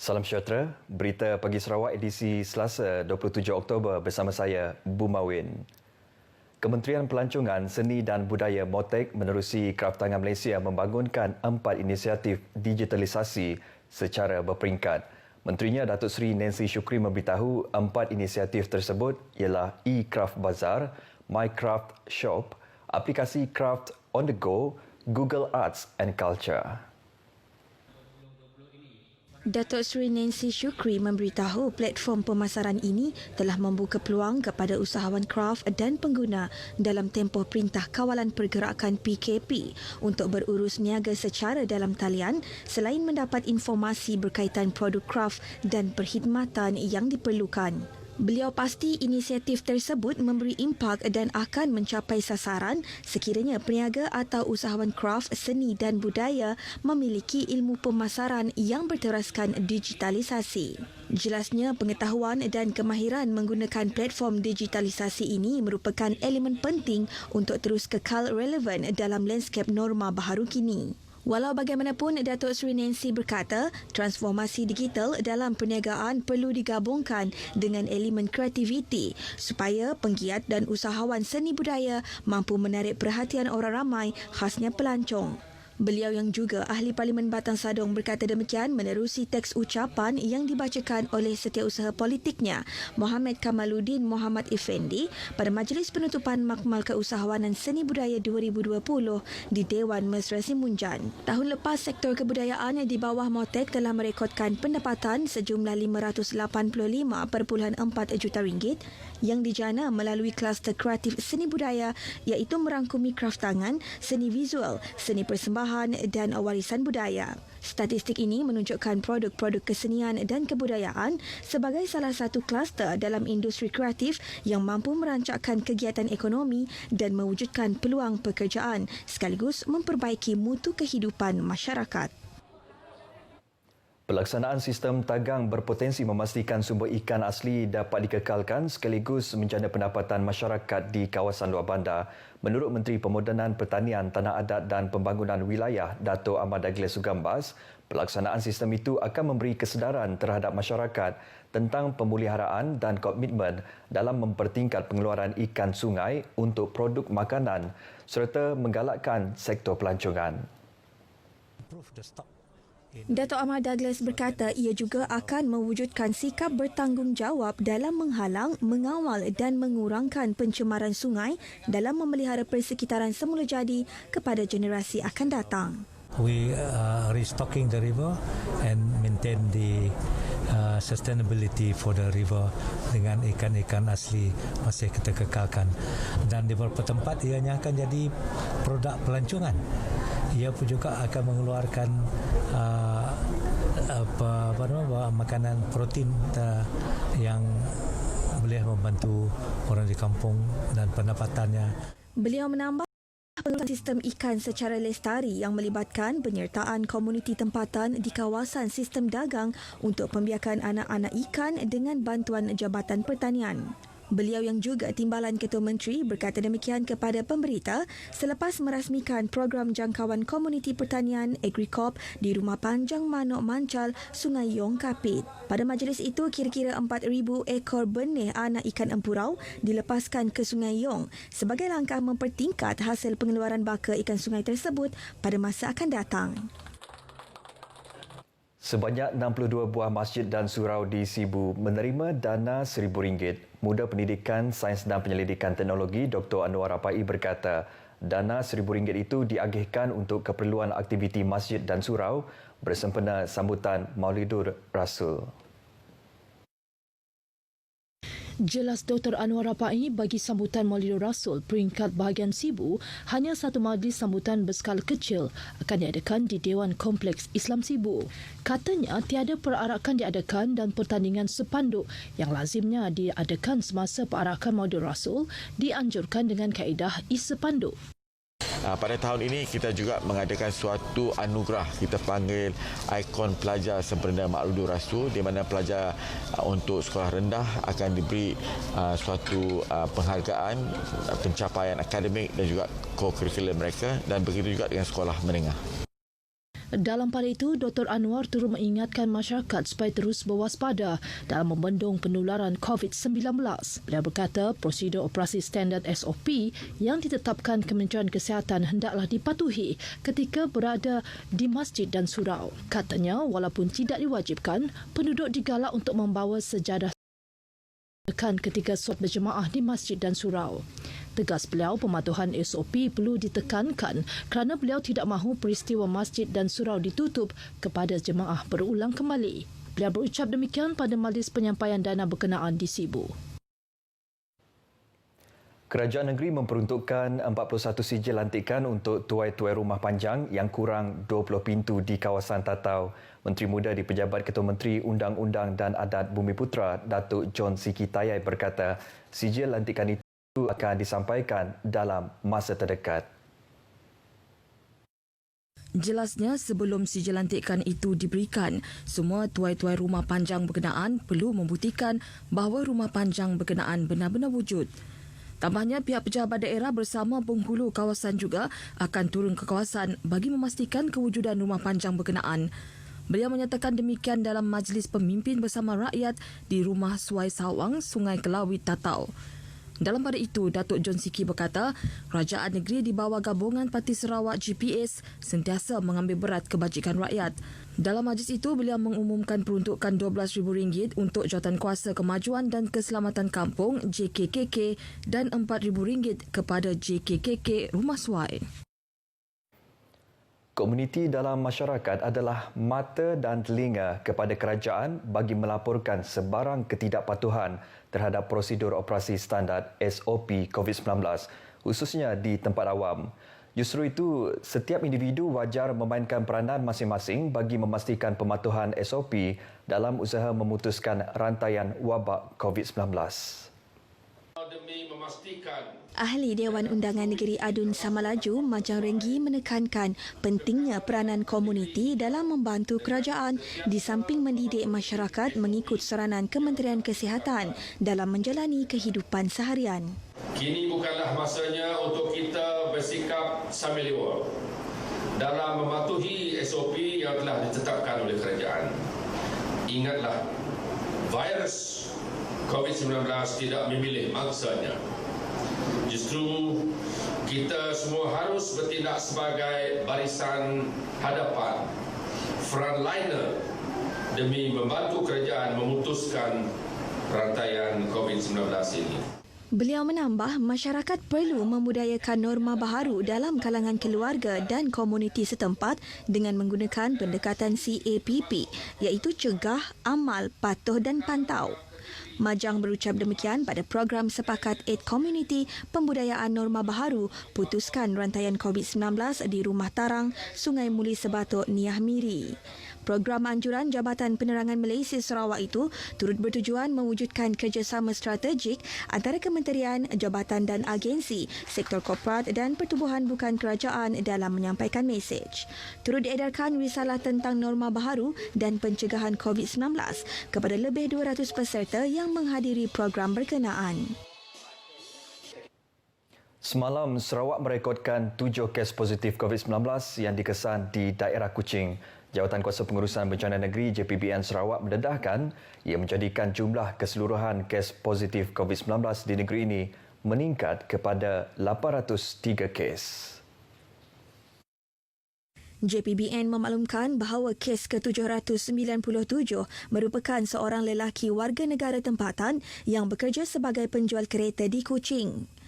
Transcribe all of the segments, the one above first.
Salam sejahtera, berita Pagi Sarawak edisi Selasa 27 Oktober bersama saya, Bumawin. Kementerian Pelancongan, Seni dan Budaya Motek menerusi Kraftangan Malaysia membangunkan 4 inisiatif digitalisasi secara berperingkat. Menterinya Datuk Seri Nancy Shukri memberitahu 4 inisiatif tersebut ialah eCraft Bazaar, MyCraft Shop, aplikasi Craft on the Go, Google Arts and Culture. Datuk Seri Nancy Shukri memberitahu platform pemasaran ini telah membuka peluang kepada usahawan kraft dan pengguna dalam tempoh Perintah Kawalan Pergerakan PKP untuk berurus niaga secara dalam talian selain mendapat informasi berkaitan produk kraft dan perkhidmatan yang diperlukan. Beliau pasti inisiatif tersebut memberi impak dan akan mencapai sasaran sekiranya peniaga atau usahawan kraft, seni dan budaya memiliki ilmu pemasaran yang berteraskan digitalisasi. Jelasnya, pengetahuan dan kemahiran menggunakan platform digitalisasi ini merupakan elemen penting untuk terus kekal relevan dalam lanskap norma baharu kini. Walau bagaimanapun, Datuk Seri Nancy berkata, transformasi digital dalam perniagaan perlu digabungkan dengan elemen kreativiti supaya penggiat dan usahawan seni budaya mampu menarik perhatian orang ramai, khasnya pelancong. Beliau yang juga Ahli Parlimen Batang Sadong berkata demikian menerusi teks ucapan yang dibacakan oleh Setiausaha Politiknya Mohamed Kamaluddin Mohamed Effendi pada Majlis Penutupan Makmal Keusahawanan Seni Budaya 2020 di Dewan Mesra Simunjan. Tahun lepas, sektor kebudayaan di bawah Motek telah merekodkan pendapatan sejumlah RM585.4 juta yang dijana melalui kluster kreatif seni budaya iaitu merangkumi kraftangan, seni visual, seni persembahan dan warisan budaya. Statistik ini menunjukkan produk-produk kesenian dan kebudayaan sebagai salah satu kluster dalam industri kreatif yang mampu merancangkan kegiatan ekonomi dan mewujudkan peluang pekerjaan sekaligus memperbaiki mutu kehidupan masyarakat. Pelaksanaan sistem tagang berpotensi memastikan sumber ikan asli dapat dikekalkan sekaligus menjana pendapatan masyarakat di kawasan luar bandar. Menurut Menteri Pemodenan Pertanian, Tanah Adat dan Pembangunan Wilayah, Dato' Ahmad Douglas Sugambas, pelaksanaan sistem itu akan memberi kesedaran terhadap masyarakat tentang pemeliharaan dan komitmen dalam mempertingkat pengeluaran ikan sungai untuk produk makanan serta menggalakkan sektor pelancongan. Dato' Ahmad Douglas berkata ia juga akan mewujudkan sikap bertanggungjawab dalam menghalang, mengawal dan mengurangkan pencemaran sungai dalam memelihara persekitaran semula jadi kepada generasi akan datang. We are restocking the river and maintain the sustainability for the river dengan ikan-ikan asli masih kita kekalkan. Dan di beberapa tempat ianya akan jadi produk pelancongan. Ia pun juga akan mengeluarkan makanan protein yang boleh membantu orang di kampung dan pendapatannya. Beliau menambah sistem ikan secara lestari yang melibatkan penyertaan komuniti tempatan di kawasan sistem dagang untuk pembiakan anak-anak ikan dengan bantuan Jabatan Pertanian. Beliau yang juga Timbalan Ketua Menteri berkata demikian kepada pemberita selepas merasmikan program jangkauan komuniti pertanian Agricorp di Rumah Panjang Manok Mancal, Sungai Yong Kapit. Pada majlis itu, kira-kira 4,000 ekor benih anak ikan empurau dilepaskan ke Sungai Yong sebagai langkah mempertingkat hasil pengeluaran baka ikan sungai tersebut pada masa akan datang. Sebanyak 62 buah masjid dan surau di Sibu menerima dana RM1,000. Muda Pendidikan, Sains dan Penyelidikan Teknologi Dr. Anwar Rapai berkata, dana RM1,000 itu diagihkan untuk keperluan aktiviti masjid dan surau bersempena sambutan Maulidur Rasul. Jelas Dr. Anwar Rapai bagi sambutan Maulidur Rasul peringkat bahagian Sibu, hanya satu majlis sambutan berskala kecil akan diadakan di Dewan Kompleks Islam Sibu. Katanya tiada perarakan diadakan dan pertandingan sepanduk yang lazimnya diadakan semasa perarakan Maulidur Rasul dianjurkan dengan kaedah sepanduk. Pada tahun ini kita juga mengadakan suatu anugerah, kita panggil ikon pelajar sempena Maulidur Rasul, di mana pelajar untuk sekolah rendah akan diberi suatu penghargaan pencapaian akademik dan juga co-curricular mereka, dan begitu juga dengan sekolah menengah. Dalam pada itu, Dr. Anwar turut mengingatkan masyarakat supaya terus berwaspada dalam membendung penularan COVID-19. Beliau berkata prosedur operasi standard SOP yang ditetapkan Kementerian Kesihatan hendaklah dipatuhi ketika berada di masjid dan surau. Katanya, walaupun tidak diwajibkan, penduduk digalak untuk membawa sejadah ketika solat berjemaah di masjid dan surau. Tegas beliau, pematuhan SOP perlu ditekankan kerana beliau tidak mahu peristiwa masjid dan surau ditutup kepada jemaah berulang kembali. Beliau berucap demikian pada majlis penyampaian dana berkenaan di Sibu. Kerajaan negeri memperuntukkan 41 sijil lantikan untuk tuai-tuai rumah panjang yang kurang 20 pintu di kawasan Tatau. Menteri Muda di Pejabat Ketua Menteri Undang-Undang dan Adat Bumiputera, Datuk John Siki Tayai berkata, sijil lantikan itu akan disampaikan dalam masa terdekat. Jelasnya, sebelum sijil lantikan itu diberikan, semua tuai-tuai rumah panjang berkenaan perlu membuktikan bahawa rumah panjang berkenaan benar-benar wujud. Tambahnya, pihak pejabat daerah bersama penghulu kawasan juga akan turun ke kawasan bagi memastikan kewujudan rumah panjang berkenaan. Beliau menyatakan demikian dalam majlis pemimpin bersama rakyat di Rumah Suai Sawang, Sungai Kelawit, Tatau. Dalam pada itu, Datuk John Siki berkata, kerajaan negeri di bawah gabungan Parti Sarawak GPS sentiasa mengambil berat kebajikan rakyat. Dalam majlis itu, beliau mengumumkan peruntukan RM12,000 untuk Jawatankuasa Kemajuan dan Keselamatan Kampung JKKK dan RM4,000 kepada JKKK Rumah Suai. Komuniti dalam masyarakat adalah mata dan telinga kepada kerajaan bagi melaporkan sebarang ketidakpatuhan terhadap prosedur operasi standard SOP COVID-19, khususnya di tempat awam. Justru itu, setiap individu wajar memainkan peranan masing-masing bagi memastikan pematuhan SOP dalam usaha memutuskan rantaian wabak COVID-19. Ahli Dewan Undangan Negeri Adun Samalaju, Majang Renggi menekankan pentingnya peranan komuniti dalam membantu kerajaan di samping mendidik masyarakat mengikut saranan Kementerian Kesihatan dalam menjalani kehidupan seharian. Kini bukanlah masanya untuk kita bersikap sambil-lewa dalam mematuhi SOP yang telah ditetapkan oleh kerajaan. Ingatlah, virus COVID-19 tidak memilih mangsanya. Justru kita semua harus bertindak sebagai barisan hadapan, frontliner, demi membantu kerajaan memutuskan rantaian COVID-19 ini. Beliau menambah, masyarakat perlu membudayakan norma baharu dalam kalangan keluarga dan komuniti setempat dengan menggunakan pendekatan CAPP, iaitu cegah, amal, patuh dan pantau. Majang berucap demikian pada program Sepakat Aid Community Pembudayaan Norma Baharu Putuskan Rantaian COVID-19 di Rumah Tarang, Sungai Muli Sebatuk, Niah Miri. Program anjuran Jabatan Penerangan Malaysia Sarawak itu turut bertujuan mewujudkan kerjasama strategik antara kementerian, jabatan dan agensi, sektor korporat dan pertubuhan bukan kerajaan dalam menyampaikan mesej. Turut diedarkan risalah tentang norma baharu dan pencegahan COVID-19 kepada lebih 200 peserta yang menghadiri program berkenaan. Semalam, Sarawak merekodkan 7 kes positif COVID-19 yang dikesan di daerah Kuching. Jawatankuasa Pengurusan Bencana Negeri JPBN Sarawak mendedahkan ia menjadikan jumlah keseluruhan kes positif COVID-19 di negeri ini meningkat kepada 803 kes. JPBN memaklumkan bahawa kes ke-797 merupakan seorang lelaki warga negara tempatan yang bekerja sebagai penjual kereta di Kuching.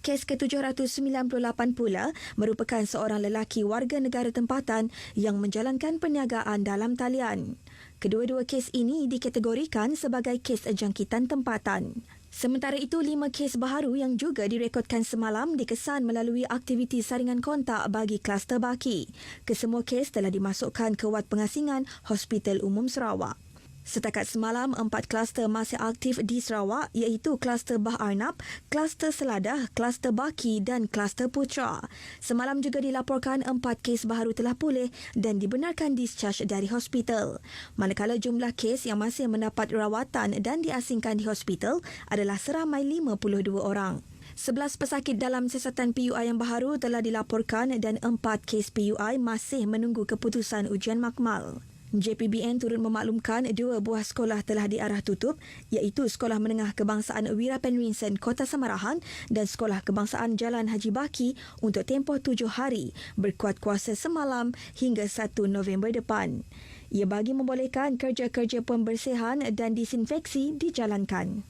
Kes ke-798 pula merupakan seorang lelaki warga negara tempatan yang menjalankan perniagaan dalam talian. Kedua-dua kes ini dikategorikan sebagai kes jangkitan tempatan. Sementara itu, 5 kes baharu yang juga direkodkan semalam dikesan melalui aktiviti saringan kontak bagi kluster baki. Kesemua kes telah dimasukkan ke wad pengasingan Hospital Umum Sarawak. Setakat semalam, 4 kluster masih aktif di Sarawak iaitu kluster Bah Arnab, kluster Seladah, kluster Baki dan kluster Putra. Semalam juga dilaporkan 4 kes baharu telah pulih dan dibenarkan discharge dari hospital. Manakala jumlah kes yang masih mendapat rawatan dan diasingkan di hospital adalah seramai 52 orang. 11 pesakit dalam siasatan PUI yang baharu telah dilaporkan dan 4 kes PUI masih menunggu keputusan ujian makmal. JPBN turut memaklumkan 2 buah sekolah telah diarah tutup iaitu Sekolah Menengah Kebangsaan Wira Penrisen Kota Samarahan dan Sekolah Kebangsaan Jalan Haji Baki untuk tempoh 7 hari berkuat kuasa semalam hingga 1 November depan. Ia bagi membolehkan kerja-kerja pembersihan dan disinfeksi dijalankan.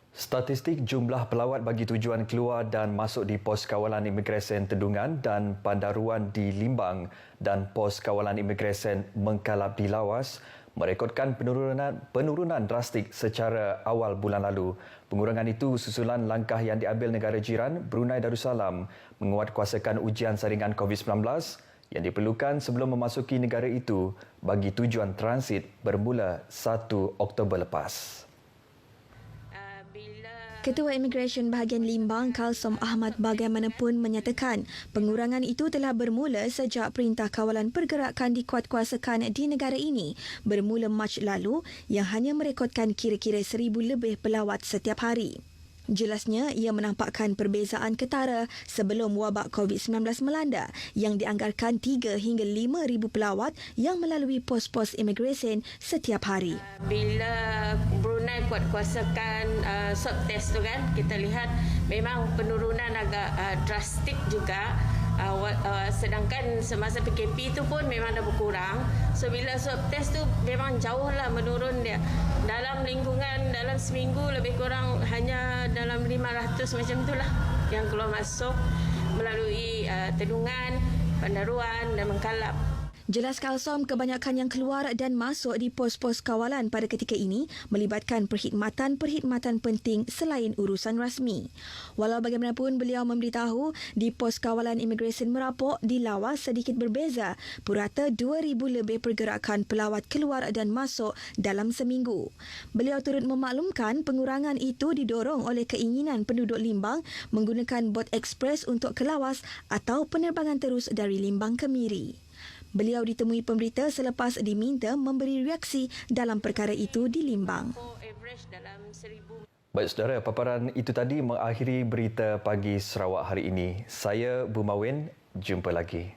Statistik jumlah pelawat bagi tujuan keluar dan masuk di pos kawalan imigresen Tendungan dan Pandaruan di Limbang dan pos kawalan imigresen Mengkalap di Lawas merekodkan penurunan drastik secara awal bulan lalu. Pengurangan itu susulan langkah yang diambil negara jiran Brunei Darussalam menguatkuasakan ujian saringan COVID-19 yang diperlukan sebelum memasuki negara itu bagi tujuan transit bermula 1 Oktober lepas. Ketua Imigresen bahagian Limbang, Kalsom Ahmad bagaimanapun menyatakan pengurangan itu telah bermula sejak Perintah Kawalan Pergerakan dikuatkuasakan di negara ini bermula Mac lalu yang hanya merekodkan kira-kira 1,000 lebih pelawat setiap hari. Jelasnya, ia menampakkan perbezaan ketara sebelum wabak COVID-19 melanda yang dianggarkan 3 hingga 5,000 pelawat yang melalui pos-pos imigresen setiap hari. Bila Brunei kuatkuasakan swab test tu kan, kita lihat memang penurunan agak drastik juga. Sedangkan semasa PKP tu pun memang dah berkurang. So bila swab test tu memang jauhlah menurun dia. Dalam lingkungan dalam seminggu lebih kurang hanya dalam 500 macam itulah yang keluar masuk melalui Tendungan, Pandaruan dan Mengkalap. Jelas Kalsom, kebanyakan yang keluar dan masuk di pos-pos kawalan pada ketika ini melibatkan perkhidmatan penting selain urusan rasmi. Walau bagaimanapun, beliau memberitahu di pos kawalan imigresen Merapok di Lawas sedikit berbeza, purata 2,000 lebih pergerakan pelawat keluar dan masuk dalam seminggu. Beliau turut memaklumkan pengurangan itu didorong oleh keinginan penduduk Limbang menggunakan bot ekspres untuk ke Lawas atau penerbangan terus dari Limbang ke Miri. Beliau ditemui pemberita selepas diminta memberi reaksi dalam perkara itu di Limbang. Baik saudara, paparan itu tadi mengakhiri berita pagi Sarawak hari ini. Saya Bumawin, jumpa lagi.